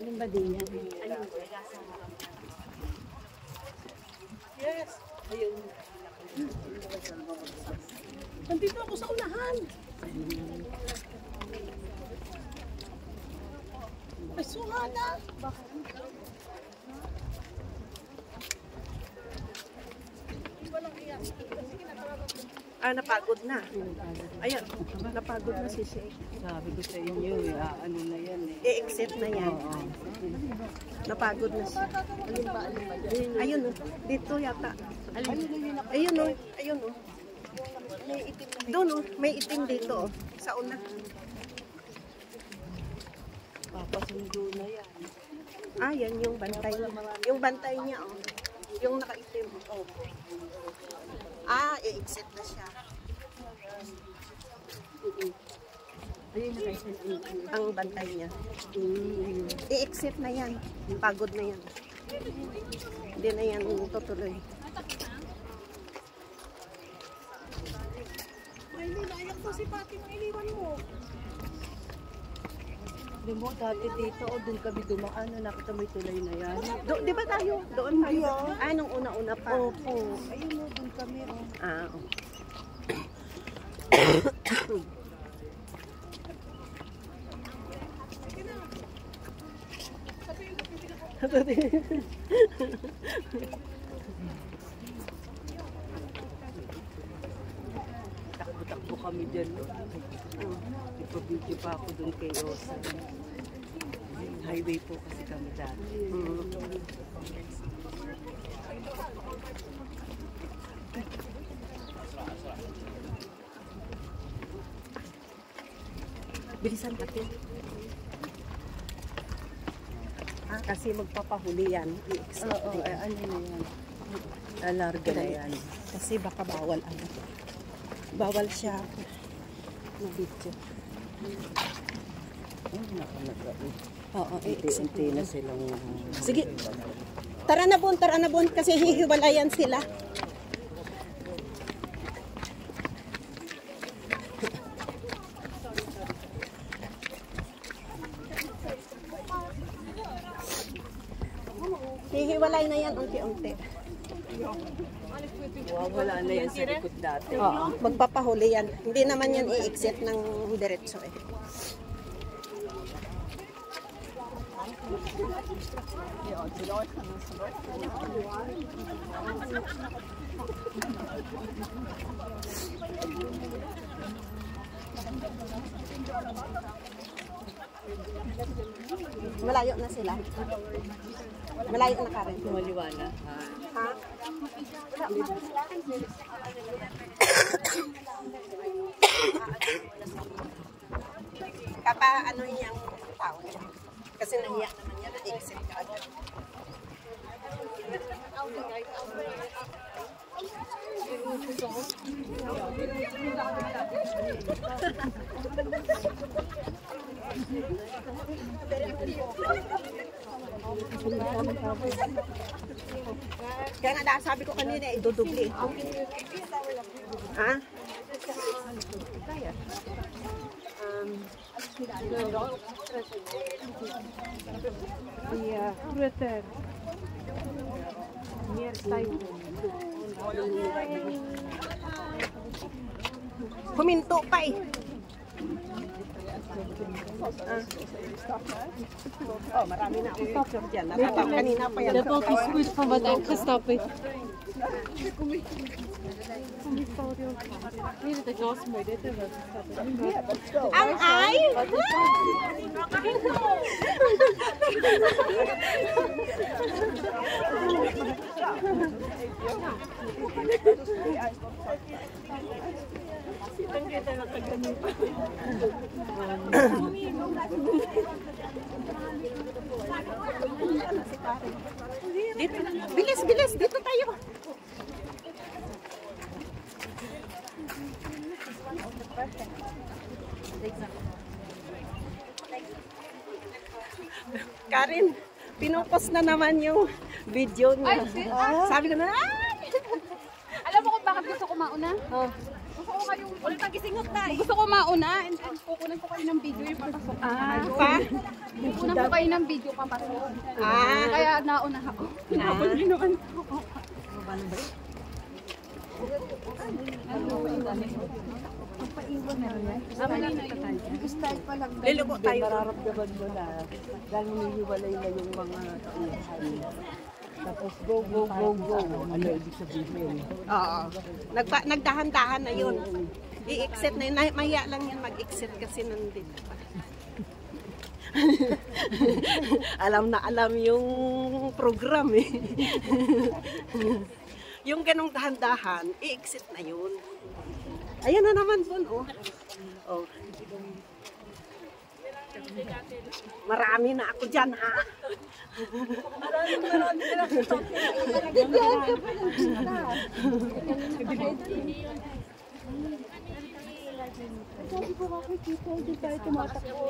Anong ba din yan? Yes. Ayun. Nandito ako sa unahan. Ay, suhana. Napagod na. Ayan, napagod na si Shay. Sabi ko sa inyo, ano na yan eh. I-exit na yan. Napagod na siya. Ayun o, dito yata. Ayun o, ayun o. Doon o, may itim dito o. Sa una. Papasundo na yan. Yan yung bantay. Yung bantay niya o. Yung nakaitim. I-exit na siya. Ayun na kayo. Ang bantay niya. I-exit na yan. Pagod na yan. Hindi na yan tutuloy. Ay, naiyak to si Pati. Iniwan mo. Di mo, dati dito o doon kami dumaan na nakita mo yung tulay na yan. Di ba tayo? Doon tayo. Nung una-una pa. Opo. Ayun mo, doon kami o. Takbo-takbo kami dyan. Ipabidyo pa ako doon kay Rosa. Highway po kasi kami dati. Bilisan natin. Kasi magpapahuli yan. Oo, ano na yan? Alarga na yan. Kasi baka bawal ano. Bawal siya na video. Oo, Unti-unti na silang... Sige. Tara na Bon, kasi hihiwalayan sila. Hihiwalay na yan unti-unti. Wala na yan sa likod dati. Oo, magpapahuli yan. Hindi naman yan i-exit ng diretso eh. Malayo na sila. Malayo na ka rin. Maliwala. Ha? Kapa ano yung tao niya. Kasi nahiya naman niya na exit ka agad. Kaya nga sabi ko kanina, idudubli. Ha? Twitter. Near side. Huminto pa eh. Marami na akong picture dyan. Kanina pa yan. The boat is good from what I can stop it. Need the glass more. Ang ay! Dito, bilis, bilis, dito tayo. Karin, pinupost na naman yung video niya. Sabi ko na, Alam mo kung bakit gusto ko mauna? Gusto ko mauna. And then, kukunan ko kayo ng video yung papasok. Pa? Kukunan ko kayo ng video papasok. Kaya nauna ako. Pinapuli naman ko. Liluko tayo. Nararamdaman mo na dahil hinihiwalay na yung mga tauhan. Tapos go, go, go, go. Ano ibig sabihin? Oo. Nagdahan-dahan na yun. I-exit na yun. Mahiya lang yan mag-exit kasi nandito pa. Alam na alam yung program eh. Yung ganong dahan-dahan, i-exit na yun. Ayan na naman dun, oh. Oh. Marami na ako dyan, ha? Sabi ko kakikita, hindi tayo tumatakbo.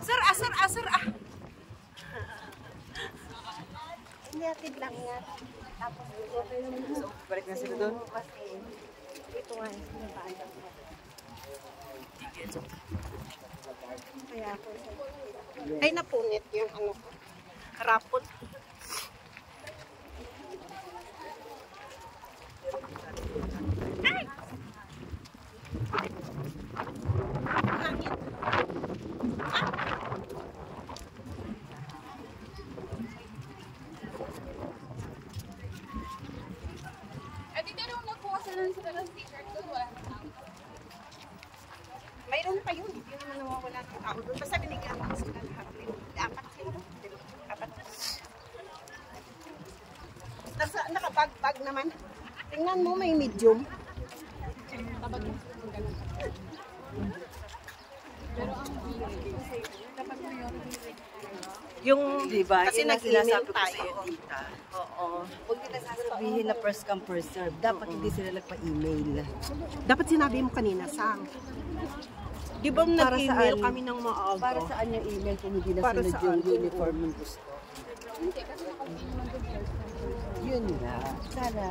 Sir, Hindi, atid lang yan. Tapos, Balik na sila doon. kasi, ito nga, nabaanan ko. Kaya ako, ay napunit yung ano ko. Rapot. Ay! Langit. Eh, di tayo nagkuha sila ng t-shirt ko. Mayroon pa yun. Hindi naman nawawala ng tao doon. Basta binigyan ko sila lahat. Apat sila. Apat. Nakabag-bag naman. Tingnan mo, may medium. Yung, Diba? kasi Yun ang nag-email sinasabi ko tayo. sa'yo, tita. Oo. Huwag nila sasabihin na first come, first serve. Dapat hindi sila nagpa-email. Dapat sinabi mo kanina, Sang. Di ba Para nag-email saan? kami ng maaga? Para saan yung email kung hindi na Para sunod saan? yung uniform yung gusto? Yun na. Sana.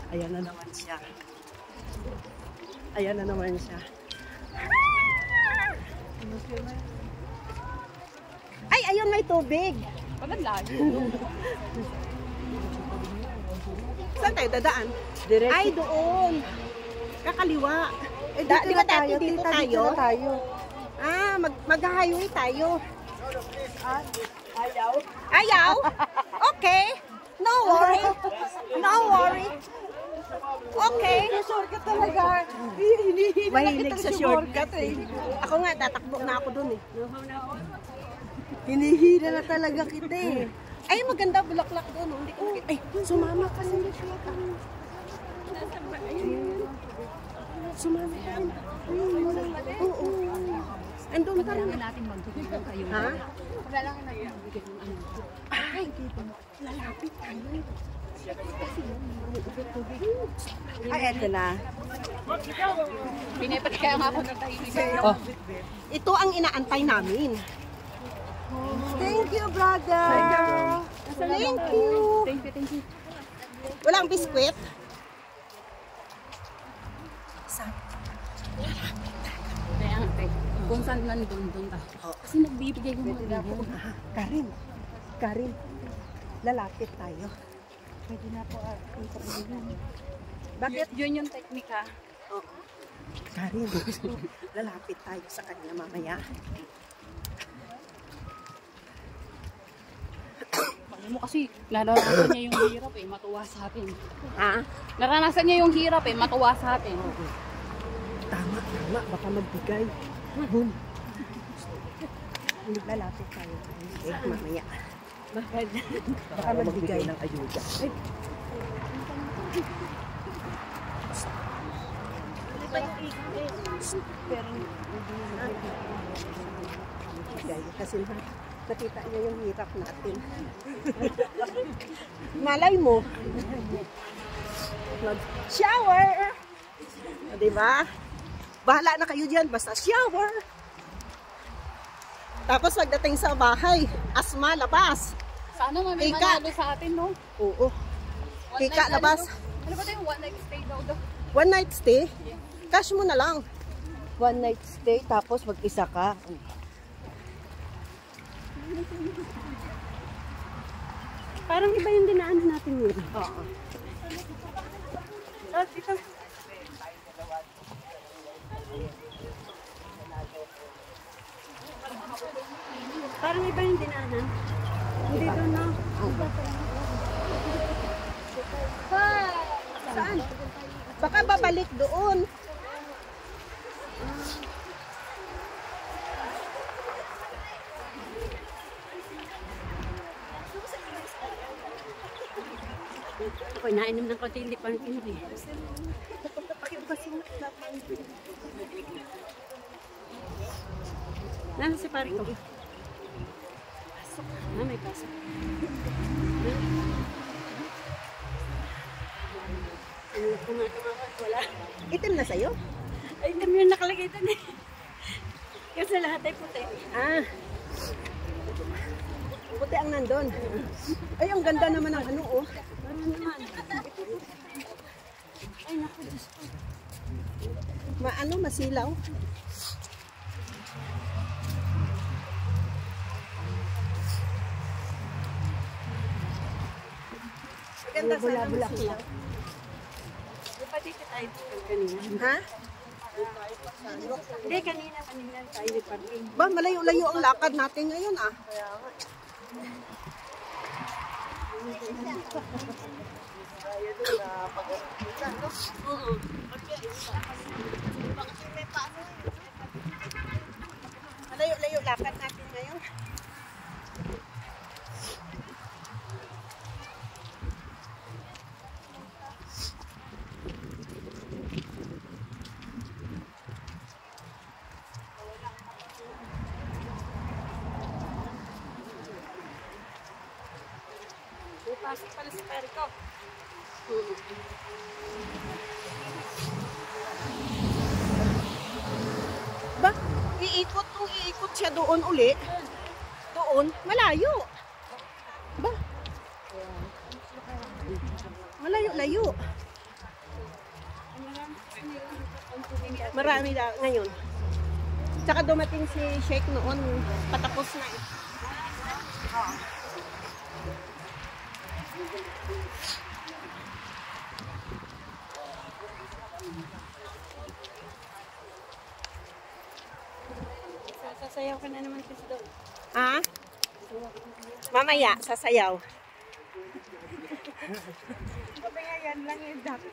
Ayan na naman siya. Ayan na naman siya. Ay, ayun may tubig. Pagandaan. Saan tayo dadaan? Direct. Ay, doon. Kakaliwa. Eh, Di ba dati dito tita, tayo? dito na tayo. Ah, mag-highway tayo. Ayaw. Ayaw? Okay. No worry. No worry. Okay. Shortcut talaga. Hinihina Mahilig sa shortcut eh. Ako nga, tatakbo na ako dun eh. Hinihina na talaga kita eh. Ay, maganda bulaklak doon. Hindi ko nakita. Ay, sumama kasi na siya. Sumama ka. Oo. Andun ka rin. Ha? Ay, lalapit tayo. Ay, eto na. Pinipat kaya nga ako ng tahimik. Oh. Ito ang inaantay namin. Thank you, brother. Thank you. Thank you. Walang biskwit? Kaya nga, kung saan nandun ta. Kasi nagbibigay ko mga video. Karin. Karin. Lalapit tayo. Pwede na po. Bakit yun yung teknika? Oo. Karin. Lalapit tayo sa kanya mamaya. Alam mo kasi, naranasan niya yung hirap eh, matuwa sa atin. Ha? Naranasan niya yung hirap eh, matuwa sa atin. Tama, tama. Baka magbigay. Lalapit tayo. Eh, mamaya. Baka magbigay ng ayuda. Ay. Pero hindi kasi Nakita niya yung hirap natin. Malay mo. Mag-shower! O, diba? Bahala na kayo dyan, basta shower. Tapos pagdating sa bahay, asma, labas. Sana may Ika. manalo sa atin, no? Oo. One Kika, night, labas. Ano ba tayo? One night stay daw daw. One night stay? Cash mo na lang. One night stay, tapos mag-isa ka. Parang iba yung dinaanan natin yun. Oo. Parang iba yung dinaanan. Hindi doon na. Saan? Baka babalik doon. Ako, nainom ng konti, hindi pa rin pinili. Nasa si pare ko. Pasok. May pasok. Wala. Itim na sa'yo? Ay, dami yung nakalagay doon eh. Kasi lahat ay puti. Ah. Puti ang nandun. Ay, ang ganda naman ng ano, oh. Ay, naku, Diyos ko. Maano, masilaw. Maganda sana masilaw. Di ba dito tayo kanina? Ha? Hindi, kanina tayo di parking. Ba, malayo-layo ang lakad natin ngayon, ah. Malayo-layo lakad natin ngayon. Pasok pala si pare ko. Ba, iikot siya doon uli. Doon, malayo. Ba? Malayo-layo. Marami na ngayon. Tsaka dumating si Sheikh noon, patapos na eh. Sasayaw ka na naman kasi doon. Ha? Mamaya, sasayaw. Sabi nga yan lang yung dati.